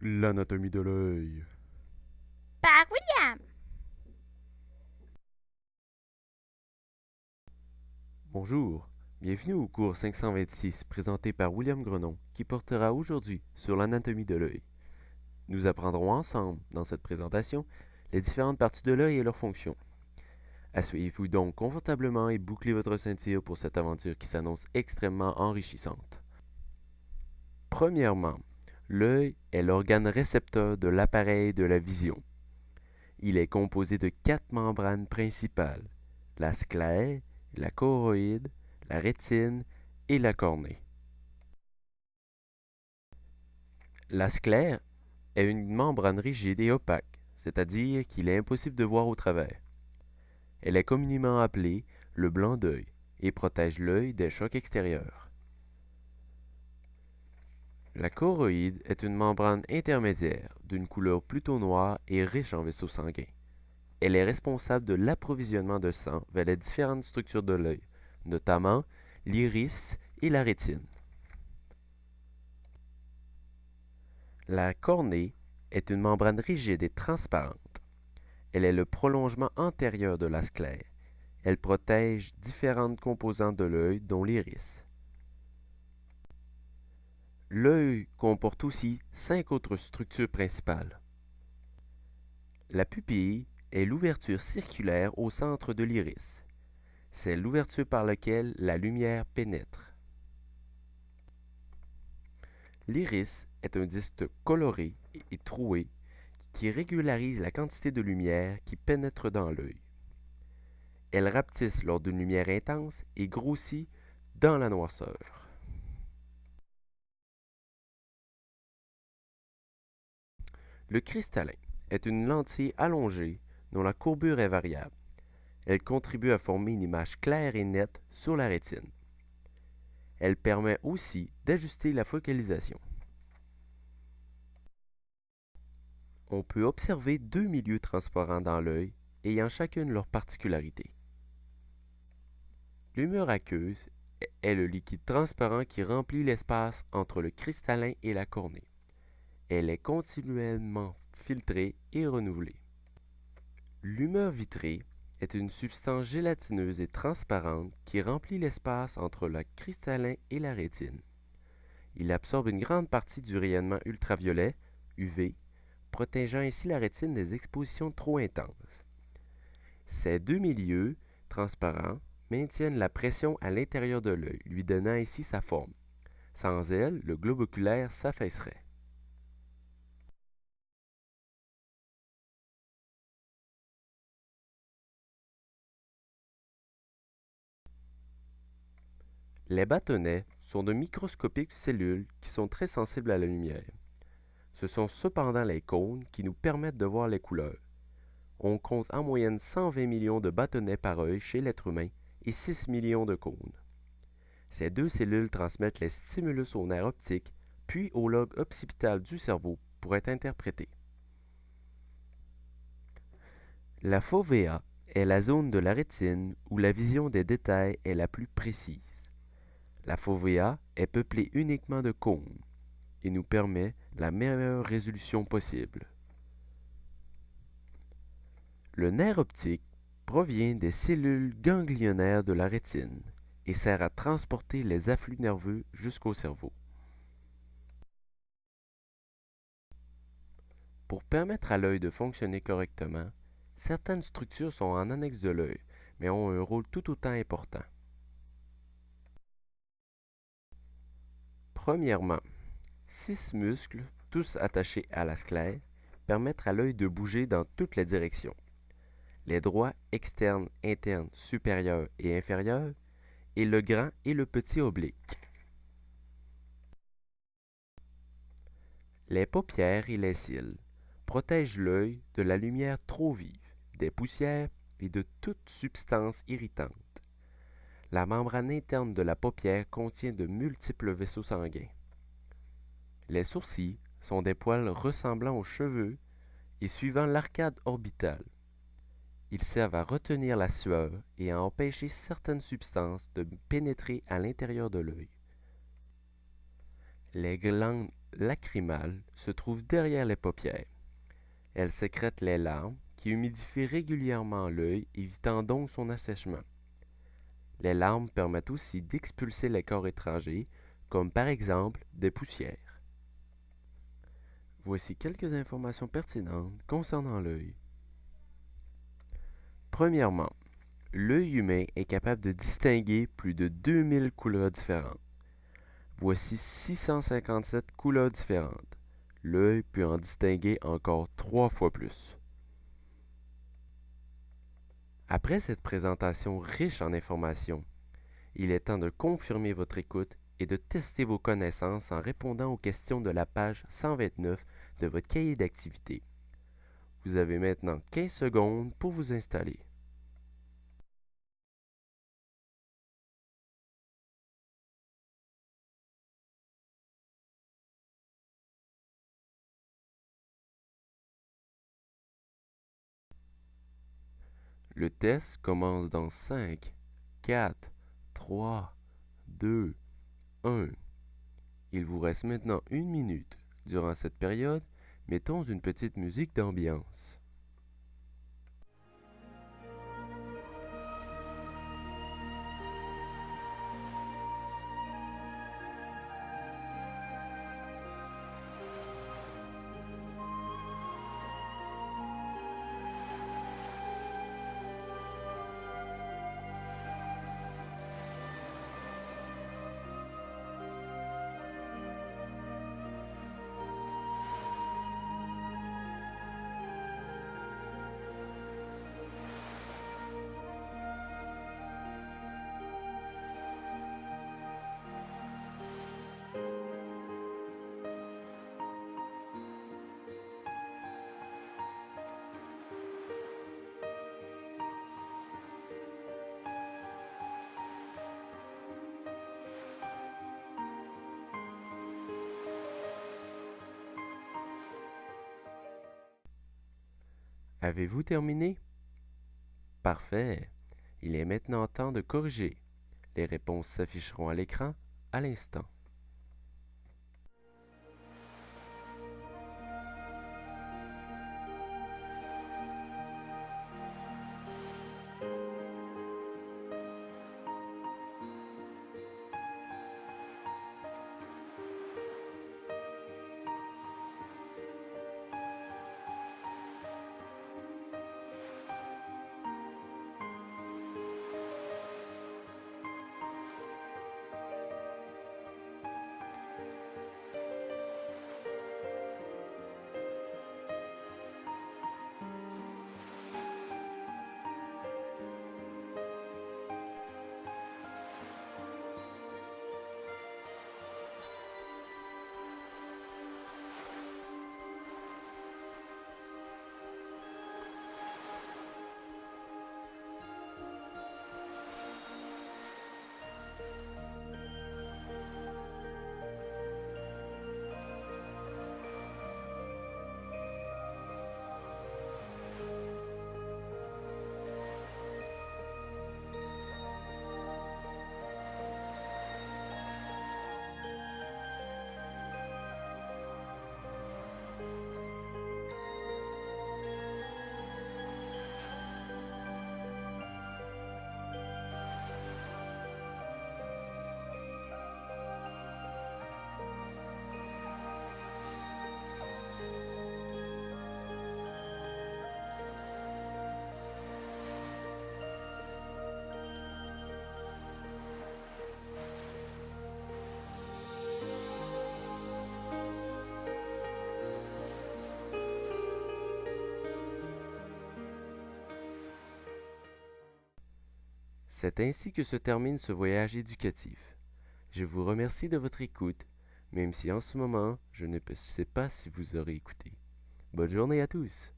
L'anatomie de l'œil. Par William. Bonjour, bienvenue au cours 526 présenté par William Grenon qui portera aujourd'hui sur l'anatomie de l'œil. Nous apprendrons ensemble, dans cette présentation, les différentes parties de l'œil et leurs fonctions. Asseyez-vous donc confortablement et bouclez votre ceinture pour cette aventure qui s'annonce extrêmement enrichissante. Premièrement, l'œil est l'organe récepteur de l'appareil de la vision. Il est composé de 4 membranes principales, la sclère, la choroïde, la rétine et la cornée. La sclère est une membrane rigide et opaque, c'est-à-dire qu'il est impossible de voir au travers. Elle est communément appelée le blanc d'œil et protège l'œil des chocs extérieurs. La choroïde est une membrane intermédiaire d'une couleur plutôt noire et riche en vaisseaux sanguins. Elle est responsable de l'approvisionnement de sang vers les différentes structures de l'œil, notamment l'iris et la rétine. La cornée est une membrane rigide et transparente. Elle est le prolongement antérieur de la sclère. Elle protège différentes composantes de l'œil, dont l'iris. L'œil comporte aussi 5 autres structures principales. La pupille est l'ouverture circulaire au centre de l'iris. C'est l'ouverture par laquelle la lumière pénètre. L'iris est un disque coloré et troué qui régularise la quantité de lumière qui pénètre dans l'œil. Elle rapetisse lors d'une lumière intense et grossit dans la noirceur. Le cristallin est une lentille allongée dont la courbure est variable. Elle contribue à former une image claire et nette sur la rétine. Elle permet aussi d'ajuster la focalisation. On peut observer 2 milieux transparents dans l'œil ayant chacune leur particularité. L'humeur aqueuse est le liquide transparent qui remplit l'espace entre le cristallin et la cornée. Elle est continuellement filtrée et renouvelée. L'humeur vitrée est une substance gélatineuse et transparente qui remplit l'espace entre le cristallin et la rétine. Il absorbe une grande partie du rayonnement ultraviolet, UV, protégeant ainsi la rétine des expositions trop intenses. Ces 2 milieux transparents maintiennent la pression à l'intérieur de l'œil, lui donnant ainsi sa forme. Sans elle, le globe oculaire s'affaisserait. Les bâtonnets sont de microscopiques cellules qui sont très sensibles à la lumière. Ce sont cependant les cônes qui nous permettent de voir les couleurs. On compte en moyenne 120 millions de bâtonnets par œil chez l'être humain et 6 millions de cônes. Ces 2 cellules transmettent les stimulus au nerf optique puis au lobe occipital du cerveau pour être interprétés. La fovea est la zone de la rétine où la vision des détails est la plus précise. La fovea est peuplée uniquement de cônes et nous permet la meilleure résolution possible. Le nerf optique provient des cellules ganglionnaires de la rétine et sert à transporter les afflux nerveux jusqu'au cerveau. Pour permettre à l'œil de fonctionner correctement, certaines structures sont en annexe de l'œil, mais ont un rôle tout autant important. Premièrement, 6 muscles, tous attachés à la sclère, permettent à l'œil de bouger dans toutes les directions. Les droits externes, internes, supérieurs et inférieurs, et le grand et le petit oblique. Les paupières et les cils protègent l'œil de la lumière trop vive, des poussières et de toute substance irritante. La membrane interne de la paupière contient de multiples vaisseaux sanguins. Les sourcils sont des poils ressemblant aux cheveux et suivant l'arcade orbitale. Ils servent à retenir la sueur et à empêcher certaines substances de pénétrer à l'intérieur de l'œil. Les glandes lacrymale se trouve derrière les paupières. Elle sécrète les larmes qui humidifient régulièrement l'œil, évitant donc son assèchement. Les larmes permettent aussi d'expulser les corps étrangers, comme par exemple des poussières. Voici quelques informations pertinentes concernant l'œil. Premièrement, l'œil humain est capable de distinguer plus de 2000 couleurs différentes. Voici 657 couleurs différentes. L'œil peut en distinguer encore 3 fois plus. Après cette présentation riche en informations, il est temps de confirmer votre écoute et de tester vos connaissances en répondant aux questions de la page 129 de votre cahier d'activités. Vous avez maintenant 15 secondes pour vous installer. Le test commence dans 5, 4, 3, 2, 1. Il vous reste maintenant 1 minute. Durant cette période, mettons une petite musique d'ambiance. Avez-vous terminé? Parfait. Il est maintenant temps de corriger. Les réponses s'afficheront à l'écran à l'instant. C'est ainsi que se termine ce voyage éducatif. Je vous remercie de votre écoute, même si en ce moment, je ne sais pas si vous aurez écouté. Bonne journée à tous!